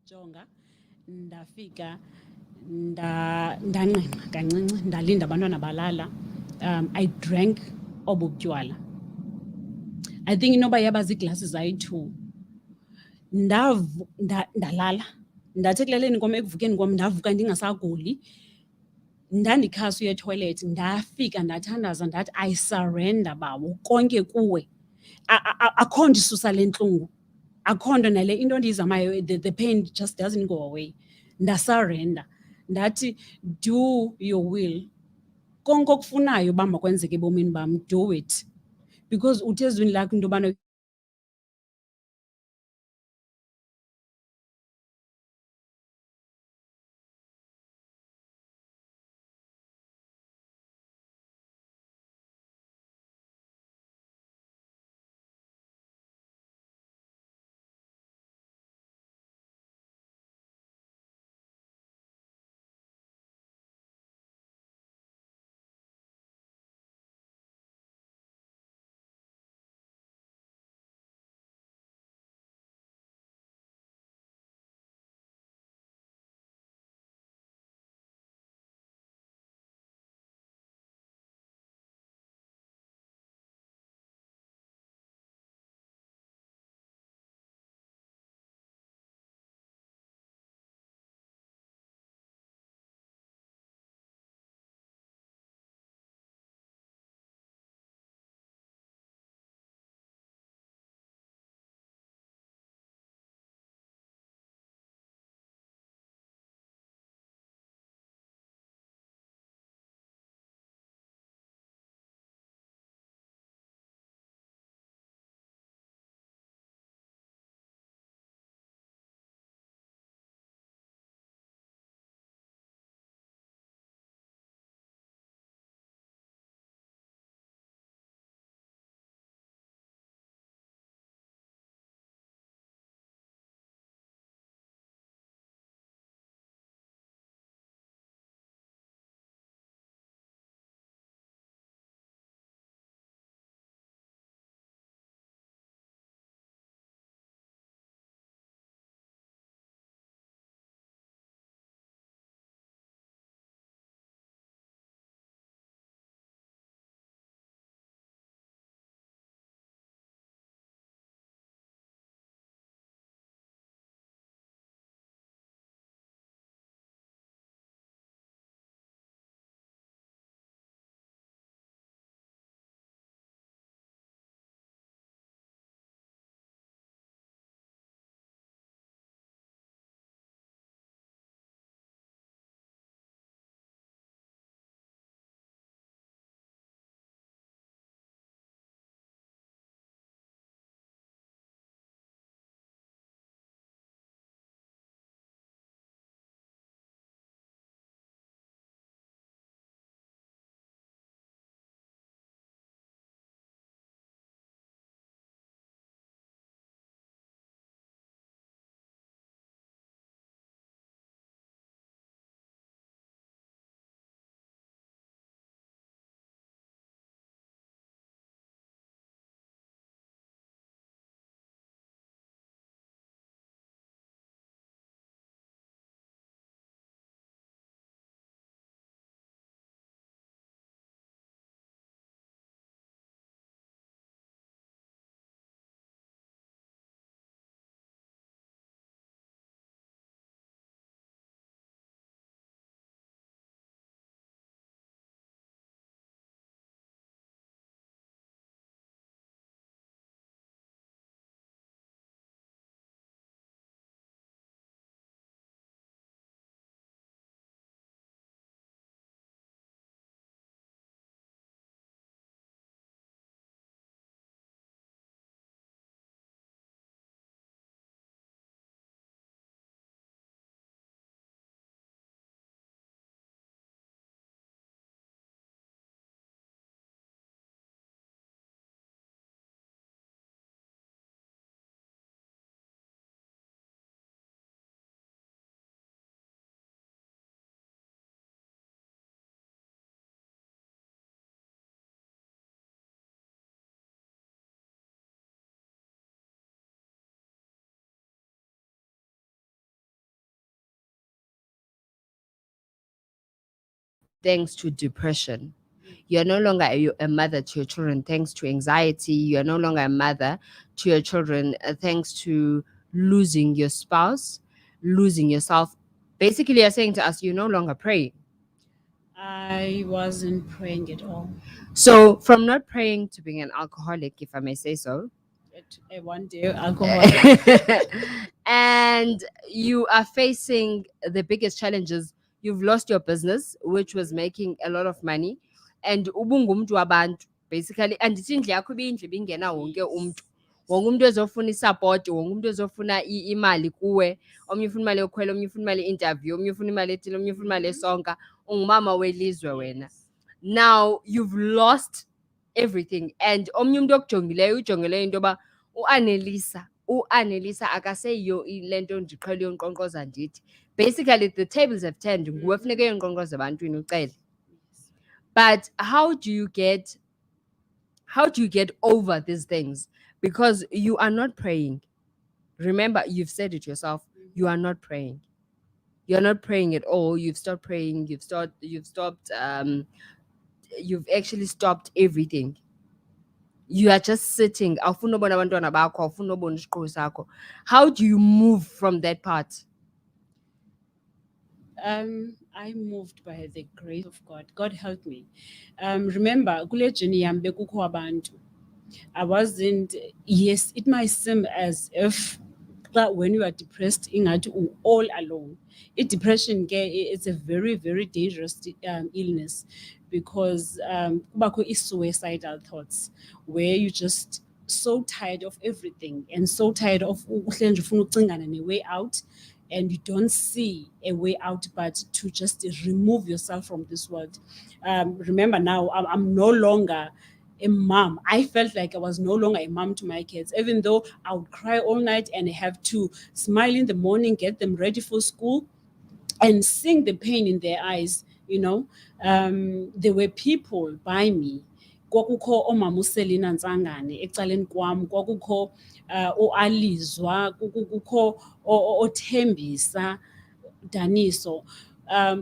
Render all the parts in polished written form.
jonga ndafika ndanqenqa kancinci ndalinda abantwana balala. I drank obu butywala. I think inoba yaba ziiglasi zayi-2. Ndalala. Ndathi ekulaleni kwam, ekuvukeni kwam ndavuka ndingasaguli. Ndandikhasa uya etoilet, ndafika ndathandaza ndathi, I surrender bawo konke kuwe. Akho nto isusa le ntlungu, akho nto nale into ndiyizamayo, the pain just doesn't go away. Ndasarenda ndathi, do your will. Konke okufunayo uba makwenzeke ebomini bam, do it, because uthi ezwini lakho into yobana thanks to depression. You're no longer a mother to your children thanks to anxiety. You're no longer a mother to your children thanks to losing your spouse, losing yourself. Basically, you're saying to us, you're no longer praying. I wasn't praying at all. So, from not praying to being an alcoholic, if I may say so, At one day, alcoholic. and you are facing the biggest challenges. You've lost your business, which was making a lot of money, and ubungumntu wabantu basically. And indlu yakho ibiyindlu ibingena wonke umntu. Wonke umuntu ezofuna isupport, wonke umuntu ezofuna imali kuwe. Omnye ufuna imali yokukhwela, omnye ufuna imali interview, omnye ufuna imali ethile, omnye ufuna imali esonka. Ungumama welizwe wena. Now you've lost everything, and omnye umuntu okujongileyo ujongele into yoba uAnelisa akaseyiyo le nto ndiqhele uyonkqonkqoza ndithi. Basically the tables have turned, nguwe funeka uyonkqonkqoza ebantwini ucele. But how do you get over these things? Because you are not praying. Remember, you've said it yourself, you are not praying. You're not praying at all. You've stopped praying. You've actually stopped everything. You are just sitting. How do you move from that part? I moved by the grace of God. God helped me. Remember, kule journey yam bekukho abantu. I wasn't, yes, it might seem as if when you are depressed, ingathi all alone. Depression, it's a very, very dangerous illness, because kubakho suicidal thoughts where you just so tired of everything and so tired of uhlenje ufuna ucingana ne-way out, and you don't see a way out but to just remove yourself from this world. Remember now, I'm no longer a mom. I felt like I was no longer a mom to my kids, even though I would cry all night and have to smile in the morning, get them ready for school, and seeing the pain in their eyes. There were people by me. Kwakukho omama uSelina Ntsangane ecaleni kwam, kwakukho oAlizwa, kukho oThembisa Daniso,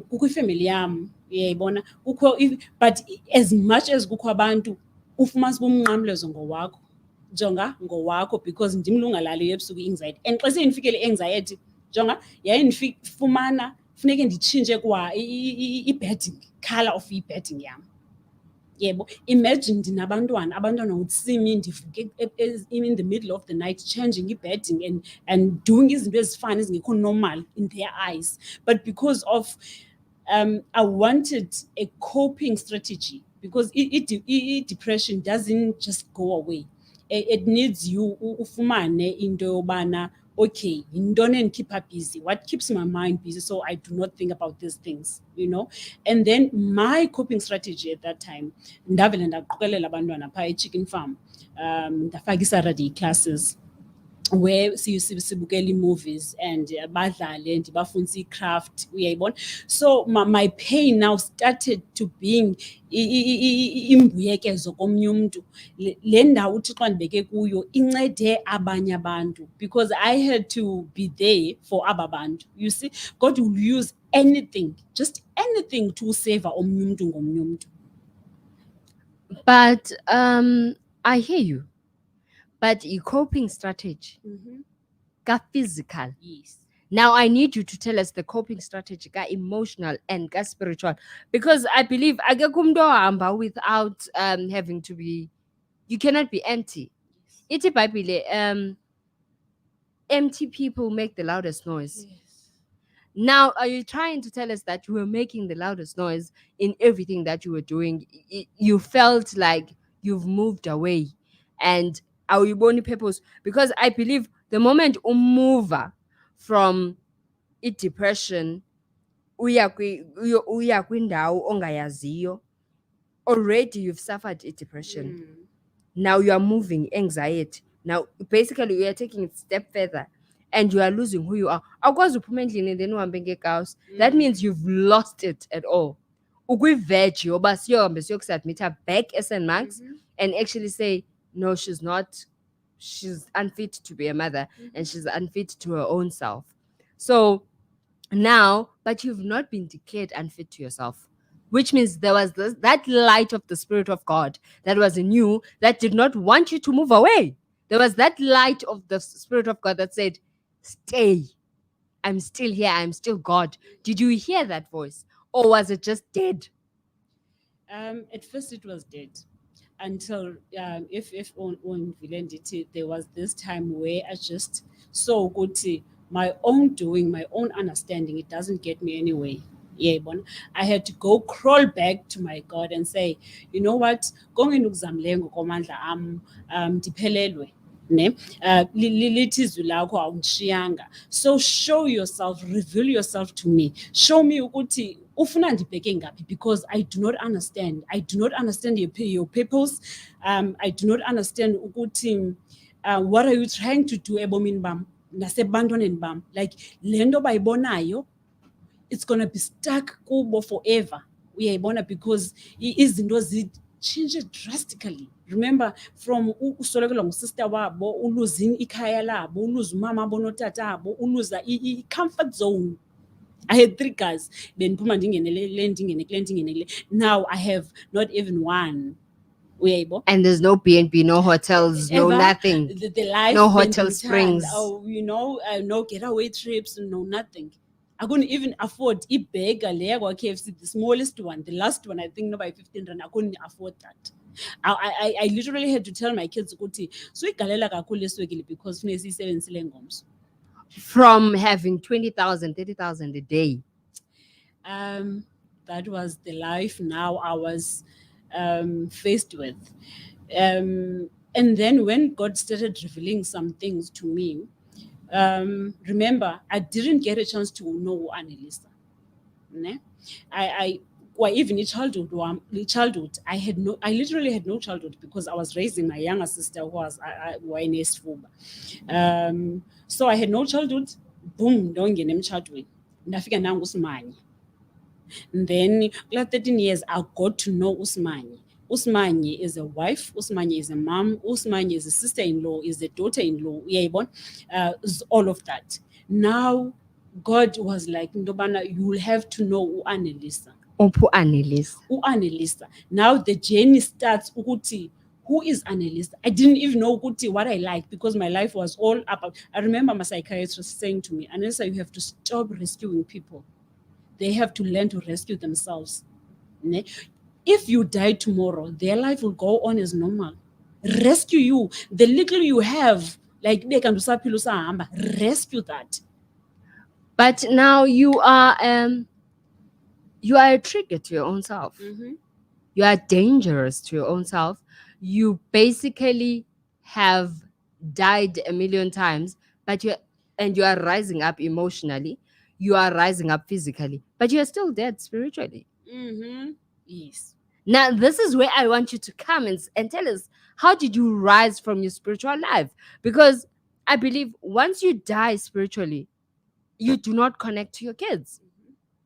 kukho ifamily yam, uyayibona, kukho but as much as kukho abantu ufumanisa uba umnqamlezo ngowakho, jonga ngowakho, because ndim lungalali ebusuku i-anxiety. And xa sendifikele i-anxiety, jonga yayindifumana funeke nditshintshe kwa i-bedding, color of i-bedding yam. Yebo, imagine abantwana would see me ndivuke in the middle of the night changing i-bedding and doing izinto ezifana ezingekho normal in their eyes. But because of I wanted a coping strategy, because depression doesn't just go away. It needs you ufumane into yobana, okay, yintoni endikhipha busy, what keeps my mind busy so I do not think about these things. And then my coping strategy at that time, ndavele ndaqokelela abantwana phaa eChicken Farm, ndafaka i-Saturday classes where sibukela ii-movies and badlale ndibafundisa i-craft, uyayibona. So my pain now started to being imbuyekezo komnye umntu. Le ndawo uThixo andibeke kuyo incede abanye abantu, because I had to be there for aba bantu. You see, God will use anything, just anything, to save omnye umntu ngomnye umntu. But I hear you. But your coping strategy, physical. Yes. Now I need you to tell us the coping strategy, emotional and spiritual, because I believe without having to be, you cannot be empty. Iti Bible, empty people make the loudest noise. Yes. Now, are you trying to tell us that you were making the loudest noise in everything that you were doing? You felt like you've moved away, and are you born purpose? Because I believe the moment you move from depression, uya kwindawo ongayaziyo, already you've suffered depression. Now you are moving anxiety. Now basically you are taking it a step further, and you are losing who you are. That means you've lost it at all. Back SN Max and actually say, no, she's not. She's unfit to be a mother, and she's unfit to her own self. So now, but you've not been declared unfit to yourself. which means there was that light of the Spirit of God that was in you that did not want you to move away. There was that light of the Spirit of God that said, stay. I'm still here. I'm still God. Did you hear that voice? Or was it just dead? At first it was dead until if on Vilendity there was this time where I just saw good my own doing, my own understanding, it doesn't get me anyway. Yeah, but I had to go crawl back to my God and say, you know what, going ukuzamlengo komandla diphelelwe ne lithi izwi lakho awundishiyanga, so show yourself, reveal yourself to me, show me ukuthi ufuna ndibheke ngaphi, because I do not understand. I do not understand your purpose. I do not understand ukuthi what are you trying to do ebomini bam nasebantwaneni bam. Like le nto bayibonayo, it's gonna be stuck kubo forever. Uyayibona, because izinto zitshintshe drastically. Remember, from usolekelwa ngusister wabo, uluzing ikhaya labo, uluza umama abo notata abo, uluza i-comfort zone. I had 3 cars. Then Puma now I have not even one. And there's no B&B, no hotels, no nothing. The life, no Hotel Springs. No getaway trips, no nothing. I couldn't even afford burger KFC, the smallest one, the last one, I think no by 15 rand. I couldn't afford that. I literally had to tell my kids ukuthi so igalela kakhulu eswekile because funeka siyisebenzisile ngomso. From having 20,000, 30,000 a day. That was the life now I was faced with. And then when God started revealing some things to me, remember, I didn't get a chance to know Annalisa. Ne? Even in childhood, I literally had no childhood because I was raising my younger sister who was in Esfuba. So I had no childhood. Boom, don't get emtshatweni. Ndafika nangu uSimanye. And then, 13 years, I got to know Usmanye. Usmanye is a wife, Usmanye is a mom, Usmanye is a sister-in-law, is a daughter-in-law, all of that. Now, God was like, Ndobana, you will have to know Annalisa. Annalisa. Now the journey starts. Who is Annalisa? I didn't even know what I like because my life was all about. I remember my psychiatrist saying to me, Annalisa, you have to stop rescuing people. They have to learn to rescue themselves. If you die tomorrow, their life will go on as normal. Rescue you. The little you have, like they can do rescue that. But now you are a trigger to your own self. Mm-hmm. You are dangerous to your own self. You basically have died a million times, but you are rising up emotionally. You are rising up physically, but you are still dead spiritually. Mm-hmm. Yes. Now, this is where I want you to come and tell us, how did you rise from your spiritual life? Because I believe once you die spiritually, you do not connect to your kids.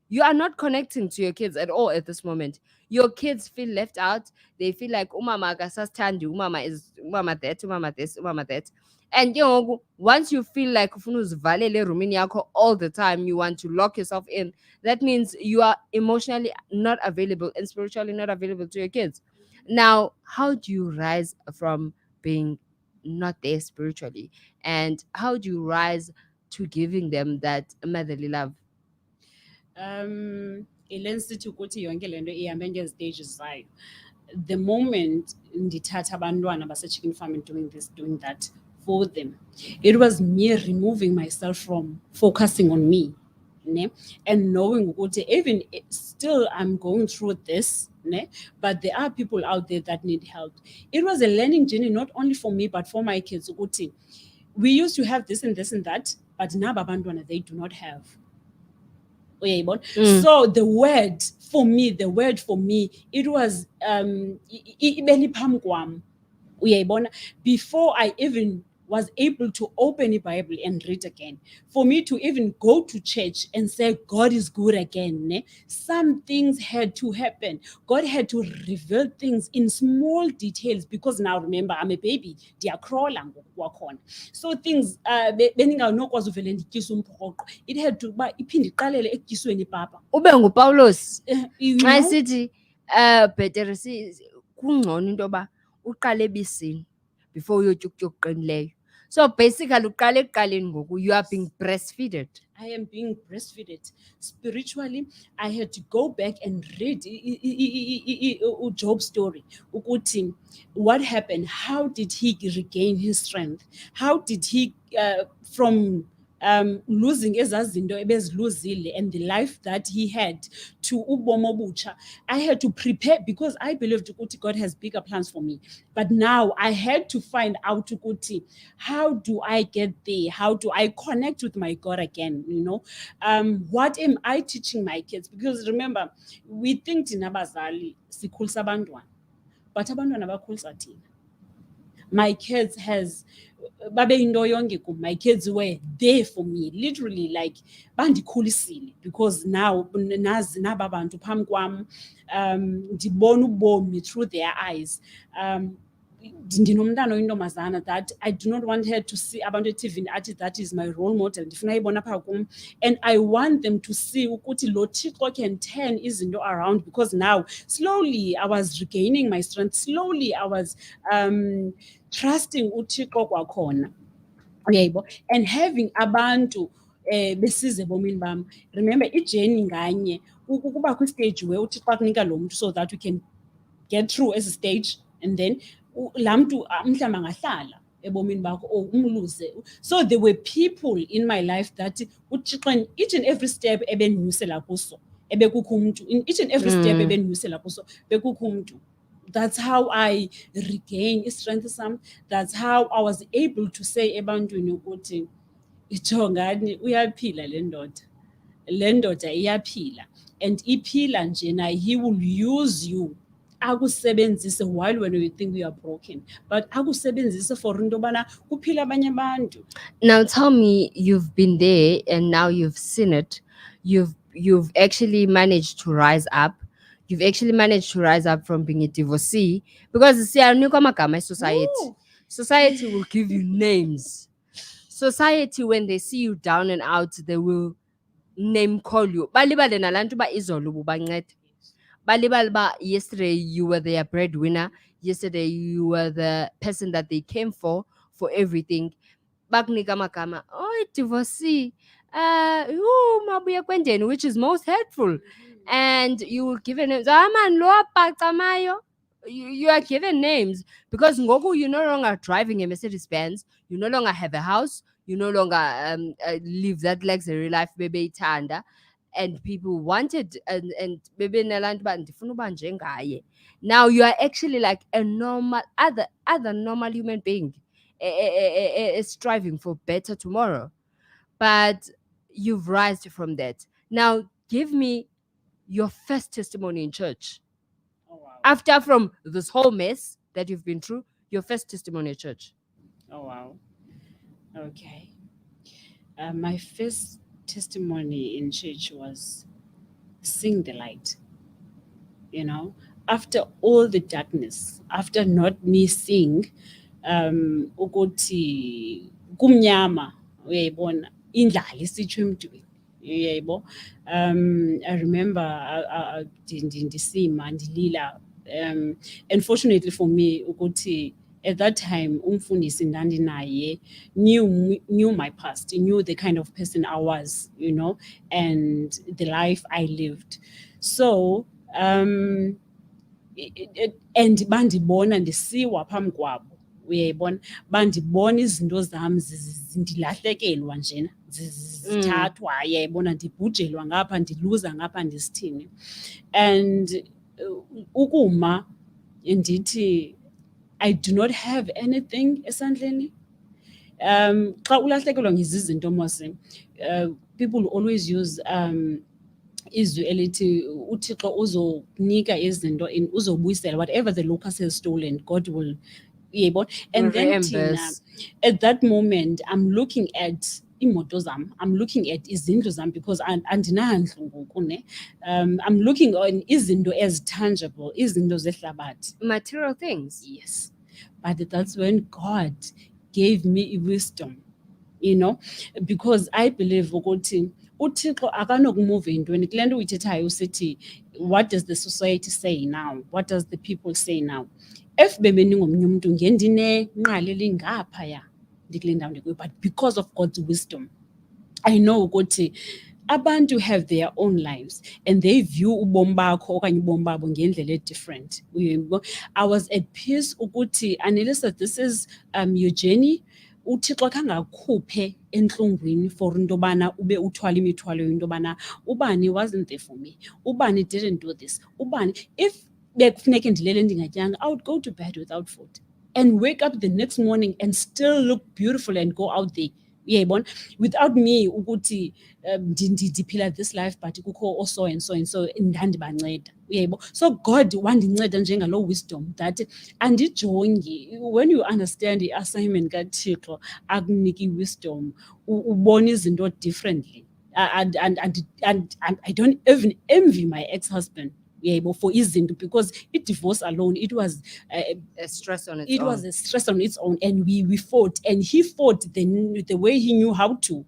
You are not connecting to your kids at all at this moment. Your kids feel left out. They feel like umama akasasthandi, umama is umama that, umama this, umama that. And once you feel like ufuna uzivalele erumini yakho all the time, you want to lock yourself in, that means you are emotionally not available and spiritually not available to your kids. Now, how do you rise from being not there spiritually? And how do you rise to giving them that motherly love? Sithi ukuthi yonke lento ihambe ngezitages zayo. The moment ndithatha abantwana base-chicken farm and doing that for them, it was me removing myself from focusing on me, ne? And knowing ukuthi even still I'm going through this, ne? But there are people out there that need help. It was a learning journey, not only for me but for my kids. Ukuthi we used to have this and this and that, but now abantwana they do not have. So the word for me, it was before I even was able to open the Bible and read again. For me to even go to church and say God is good again, ne? Some things had to happen. God had to reveal things in small details, because now remember, I'm a baby, ndiyakrola ngoku kwakhona. So things bendinganokwazi uvele ndityise umphoqo, it had to uba iphinde iqalele ekutyisweni papa. Ube nguPawulos You xa know? sithi bhetere kungcono into yoba uqale ebisini before uyotya ukutya okuqinileyo. So basically uqala ekuqaleni ngoku, you are being breastfeeded. I am being breastfeeded. Spiritually, I had to go back and read Job's story. Ukuthi, what happened? How did he regain his strength? How did he, from losing ezazinto ebeziluzile and the life that he had to ubomo obutsha, I had to prepare, because I believed ukuthi God has bigger plans for me. But now I had to find out ukuthi, how do I get there? How do I connect with my God again? You know, what am I teaching my kids? Because remember, we think thina bazali sikhulisa abantwana, but abantwana bakhulisa thina. My kids babe into yonke kum. My kids were there for me, literally, like bandikhulisile, because now nazi naba bantu phambi kwam, ndibona ubomi through their eyes. Ndinomntana oyintombazana that I do not want her to see abantu eTV athi that is my role model, ndifuna ayibona phaa kum, and I want them to see ukuthi lo Thixo can turn izinto around, because now slowly I was regaining my strength, slowly I was trusting uThixo kwakhona, uyayibo, and having abantu besize ebomini bam. Remember, ijourney nganye ukuba kwistage where uThixo akunika lo mntu so that we can get through as a stage, and then laa mntu mhlawumbi angahlala ebomini bakho or umluze. So there were people in my life that uThixo each and every step ebendinyusela kuso ebekukho umntu, in each and every step ebendinyusela kuso bekukho umntu. That's how I regain strength sam. That's how I was able to say ebantwini ukuthi, ijongani uyaphila le ndoda, le ndoda iyaphila, and iphila njena, he will use you. Akusebenzise while when you think you are broken, but akusebenzise for into yobana kuphila abanye abantu. Now tell me, you've been there and now you've seen it. You've actually managed to rise up. You've actually managed to rise up from being a divorcee, because siyanikwa amagama esociety. Woo! Society will give you names. Society, when they see you down and out, they will name call you. Balibale nalantu ba izolo bubancede. Balibale ba yesterday you were their breadwinner. Yesterday you were the person that they came for everything. Bakunika amagama, oh, divorcee, mabuya kwendeni, which is most hurtful. And you will give names. Man, lo apacamayo. You are given names, because ngoku you're no longer driving a Mercedes Benz, you no longer have a house, you no longer live that luxury life bebe ithanda, and people wanted and bebe nalantu ba ndifuna uba njengaye. Now you are actually like a normal other normal human being, striving for better tomorrow. But you've rised from that. Now give me your first testimony in church. Oh wow. After from this whole mess that you've been through, your first testimony at church. Oh wow. Okay. My first testimony in church was seeing the light. You know, after all the darkness, after not me seeing, ukuthi kumnyama, uyayibona, indlala isitsho emntwini, uyayibo. I remember ndisima ndilila, unfortunately for me ukuthi at that time umfundisi ndandinaye knew my past. He knew the kind of person I was, you know, and the life I lived. So and bandibona ndisiwa phambi kwabo, uyayibona, bandibona izinto zam ndilahlekelwa njena, zithathwa, uyayibona, ndibhujelwa ngapha, ndiluza ngapha, ndisithini. And ukuma ndithi I do not have anything esandleni. Xa ulahlekelwa ngezizinto mose, people always use izwi elithi uThixo uzokunika izinto, uzobuyisela whatever the locust has stolen, God will uyayibona. And then thina reimburse. at that moment I'm looking at imoto zam, I'm looking at izindlu zam because andinandlu ngoku ne. I'm looking on izinto as tangible, izinto zehlabathi. Material things. Yes, but that's when God gave me wisdom, because I believe ukuthi uThixo akanokumove entweni kule nto uyithethayo usithi what does the society say now, what does the people say now. If bebendingomnye umntu ngendinenqala elingaphaya ndikule ndawo ndikuyo, but because of God's wisdom I know ukuthi abantu have their own lives and they view ubomi bakho okanye ubomi babo ngendlela different. I was at peace ukuthi Anelisa, this is your journey. uThixo kangakhuphe entlungwini for into yobana ube uthwala imithwalo into yobana ubani wasn't there for me, ubani didn't do this, ubani. If bekufuneke ndilele ndingatyanga, I would go to bed without food and wake up the next morning and still look beautiful and go out there, uyayibona, without me ukuthi ndiphila this life but kukho so and so and so ndandibanceda, uyayibona. So God wandinceda njengalo wisdom that andijongi. When you understand i-assignment kaThixo akuniki wisdom, ubona izinto differently. And I don't even envy my ex-husband, uyayibona, for izinto, because divorce alone, it was A stress on its it own. was a stress on its own, and we fought, and he fought the way he knew how to,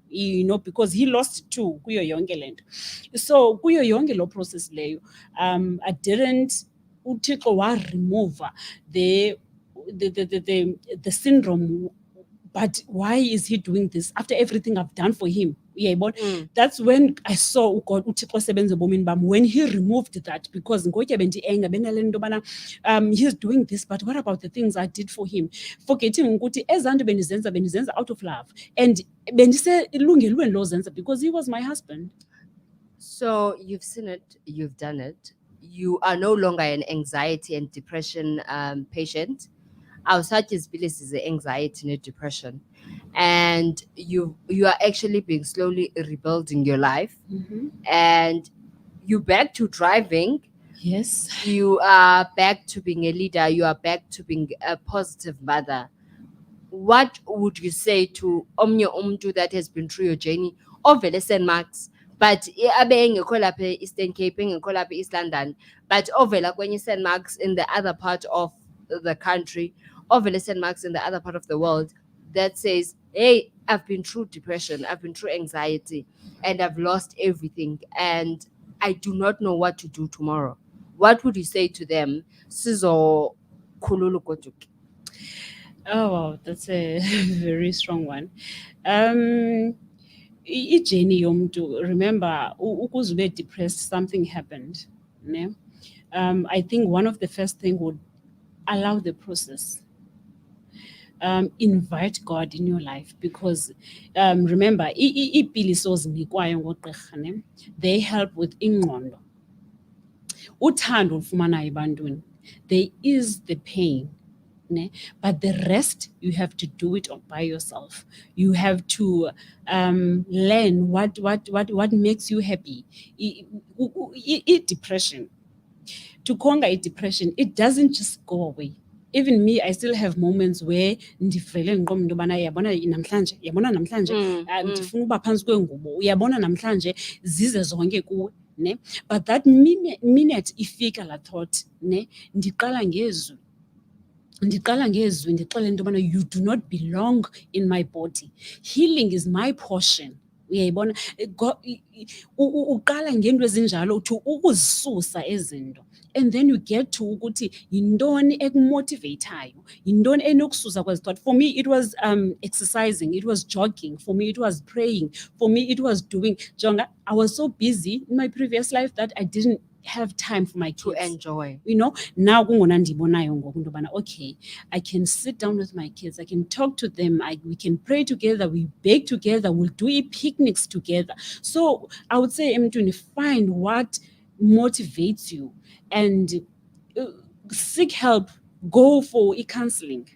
because he lost two kuyo yonke lento. So kuyo yonke lo process leyo, I didn't uThixo wa remove the syndrome. But why is he doing this after everything I've done for him? Mm. That's when I saw God uThixo sebenza ebomini bam, when he removed that, because ngokuya bendi-anger benale nto yobana he's doing this, but what about the things I did for him, forgetting ukuthi ezaa nto bendizenza out of love, and bendiselungelweni lozenza because he was my husband. So you've seen it, you've done it. You are no longer an anxiety and depression patient. Our such is anxiety and depression, and you are actually being slowly rebuilding your life, and you back to driving. Yes. You are back to being a leader. You are back to being a positive mother. What would you say to omnye umntu that has been through your journey ovele St. Mark's, but abe engekho lapha e-Eastern Cape, engekho lapha e-East London, but ovela kwenye St. Mark's in the other part of the country, ovele St. Mark's in the other part of the world, that says, hey, I've been through depression, I've been through anxiety, and I've lost everything, and I do not know what to do tomorrow. What would you say to them? Sizo khululu goduke. Oh, wow, that's a very strong one. Ijeni yomntu, remember, ukuze ube depressed, something happened. Ne? I think one of the first thing would allow the process. Invite God in your life, because remember, iipilisi ozinikwayo ngogqirha, ne, they help with ingqondo. Uthando olufumanayo ebantwini, there is the pain, ne? But the rest, you have to do it by yourself. You have to learn what makes you happy. Depression, to conquer depression, it doesn't just go away. Even me, I still have moments where ndivele ndiqomba into yobana yabona namhlanje ndifuna uba phantsi kwengubo, uyabona namhlanje zize zonke kuwe, ne? But that minute ifika la thought, ne, ndiqala ngezwi ndixele into yobana you do not belong in my body. Healing is my portion, uyayibona. Uqala ngento ezinjalo uthi ukuzisusa ezinto, and then you get to ukuthi yintoni ekumotivateayo, yintoni enokususa kwezi thought. For me it was exercising, it was jogging, for me it was praying, for me it was doing jonga. I was so busy in my previous life that I didn't have time for my kids To enjoy. Now kungona ndibonayo ngoku into yobana okay, I can sit down with my kids, I can talk to them, we can pray together, we bake together, we'll do picnics together. So I would say emntwini, find what motivates you and seek help, go for counseling.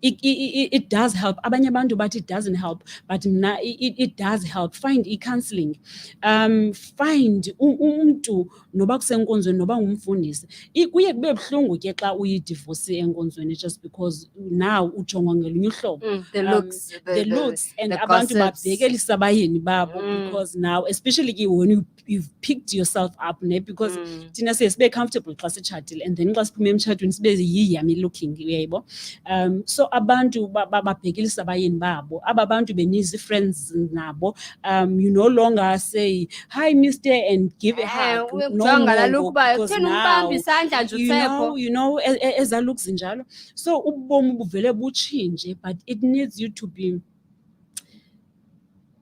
it does help. Abanye abantu bathi it doesn't help, but mna it does help. Find i-counselling. Find umntu noba kusenkonzweni noba ngumfundisi. Kuye kube buhlungu ke xa uyidivorce enkonzweni just because now ujongwa ngelunye uhlobo. The looks, The looks and the abantu gossips. babhekela isabayeni babo because now especially when you've picked yourself up ne, because thina siye sibe comfortable xa sitshatile and then xa siphume emtshatweni sibe yummy looking, uyayibo. So abantu babhekela isabayeni babo. Aba bantu beniza friends nabo. You no longer say hi Mr. and give a hug. No more, because now you know eza looks njalo. So ubomi buvele butshintshe, but it needs you to be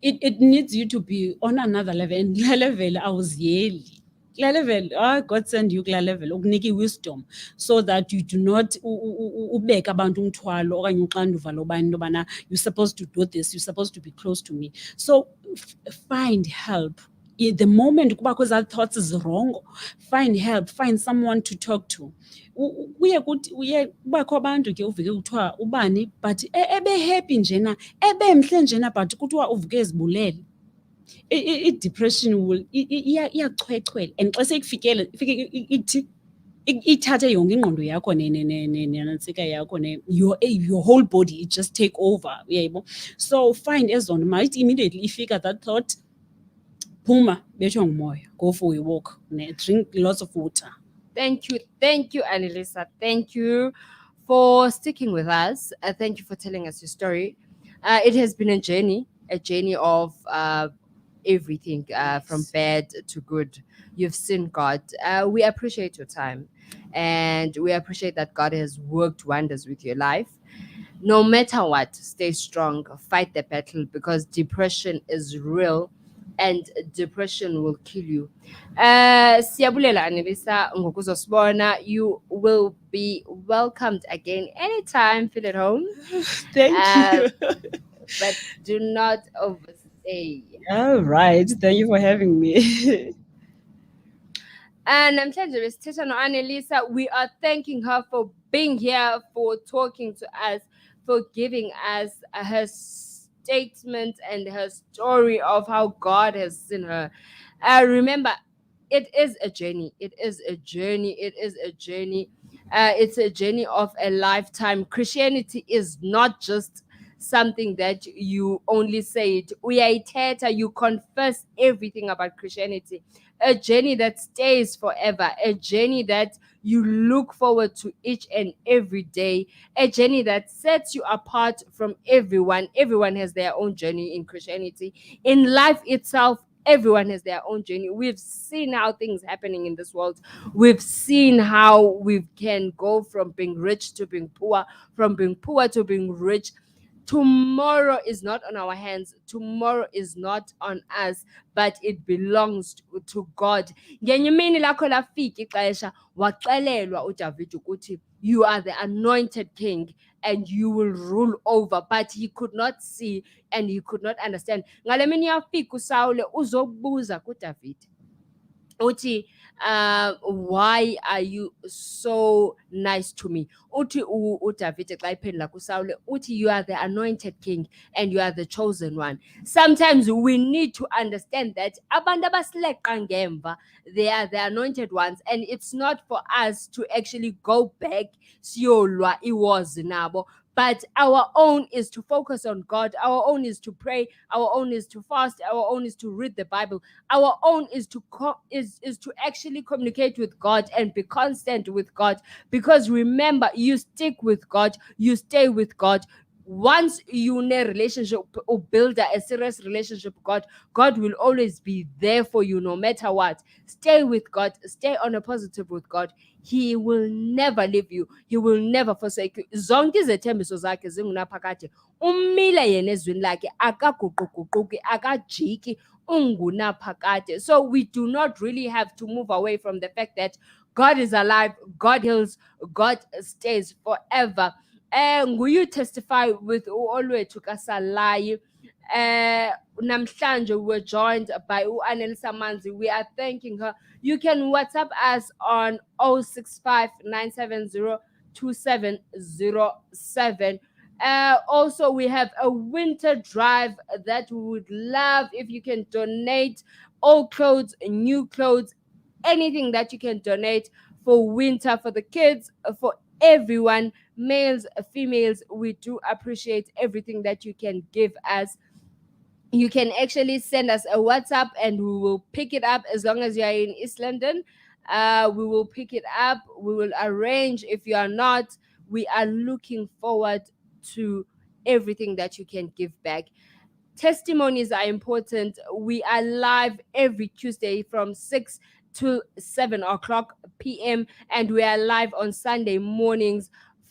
it needs you to be on another level, and la level awuziyeli. La level, God send you kula level ukunike wisdom so that you do not ubeka abantu umthwalo okanye uxanduva lobani into yobana you're supposed to do this, you're supposed to be close to me. So find help. The moment kubakho ezaa thoughts zirongo, find help, find someone to talk to. Kuye kubakho abantu ke uveke kuthiwa ubani but ebe-happy njena, ebemhle njena but kuthiwa uvuke ezibulele. I-depression will iyachwechwela, and xa sekufikele ifike ithi ithathe yonke ingqondo yakho nenantsika yakho your whole body, it just take over, uyayibo. So find ezona mayithi immediately ifika that thought, phuma bethwa ngumoya, go for a walk, drink lots of water. Thank you, Annalisa. Thank you for sticking with us. Thank you for telling us your story. It has been a journey of everything, from bad to good. You've seen God. We appreciate your time, and we appreciate that God has worked wonders with your life. No matter what, stay strong, fight the battle, because depression is real and depression will kill you. Siyabulela Annalisa ngokuzosibona. You will be welcomed again anytime. Feel at home. Thank you. But do not overstay. All right. Thank you for having me. And namhlanje besithetha no-Annalisa. We are thanking her for being here, for talking to us, for giving us her statement and her story of how God has seen her. Remember, it is a journey. It is a journey. It is a journey. It's a journey of a lifetime. Christianity is not just something that you only say it. Uyayithetha, you confess everything about Christianity. A journey that stays forever. A journey that you look forward to each and every day. A journey that sets you apart from everyone. Everyone has their own journey in Christianity. In life itself, everyone has their own journey. We've seen how things happening in this world. We've seen how we can go from being rich to being poor, from being poor to being rich. Tomorrow is not on our hands. Tomorrow is not on us, but it belongs to God. Ngenye imini lakho lafika ixesha waxelelwa uDavid ukuthi you are the anointed king and you will rule over, but he could not see and he could not understand. Ngale mini yafika uSawule uzobuza kuDavid uthi, why are you so nice to me? Uthi uDavid xa iphendula kuSawule uthi you are the anointed king and you are the chosen one. Sometimes we need to understand that abantu abasileqa ngemva, they are the anointed ones, and it's not for us to actually go back siyolwa iwars nabo. But our own is to focus on God. Our own is to pray. Our own is to fast. Our own is to read the Bible. Our own is to is to actually communicate with God and be constant with God. Because remember, you stick with God, you stay with God. Once you in a relationship or build a serious relationship with God, God will always be there for you no matter what. Stay with God, stay on a positive with God. He will never leave you. He will never forsake you. Zonke izethembiso zakhe zingunaphakade. Umile yena ezwini lakhe akaguquguquki, akajiki, ungunaphakade. So we do not really have to move away from the fact that God is alive, God heals, God stays forever. Nguye Testify with Olwethu Salayi. Namhlanje we're joined by Annalisa Manzi. We are thanking her. You can WhatsApp us on 065 970 2707. Also, we have a winter drive that we would love if you can donate old clothes, new clothes, anything that you can donate for winter, for the kids, for everyone, males, females. We do appreciate everything that you can give us. You can actually send us a WhatsApp and we will pick it up as long as you are in East London. We will pick it up. We will arrange. If you are not, we are looking forward to everything that you can give back. Testimonies are important. We are live every Tuesday from 6 to 7 o'clock p.m. and we are live on Sunday mornings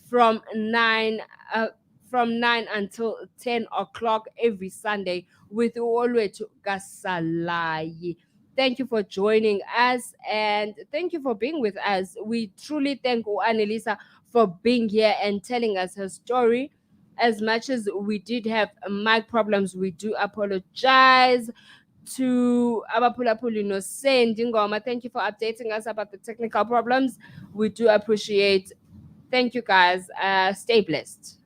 from 9 uh, from 9 until 10 o'clock every Sunday with Olwethu Salayi. Thank you for joining us and thank you for being with us. We truly thank Annelisa for being here and telling us her story. As much as we did have mic problems, we do apologize to Abapulapuli no Sendi Ngoma. Thank you for updating us about the technical problems. We do appreciate. Thank you guys. Stay blessed.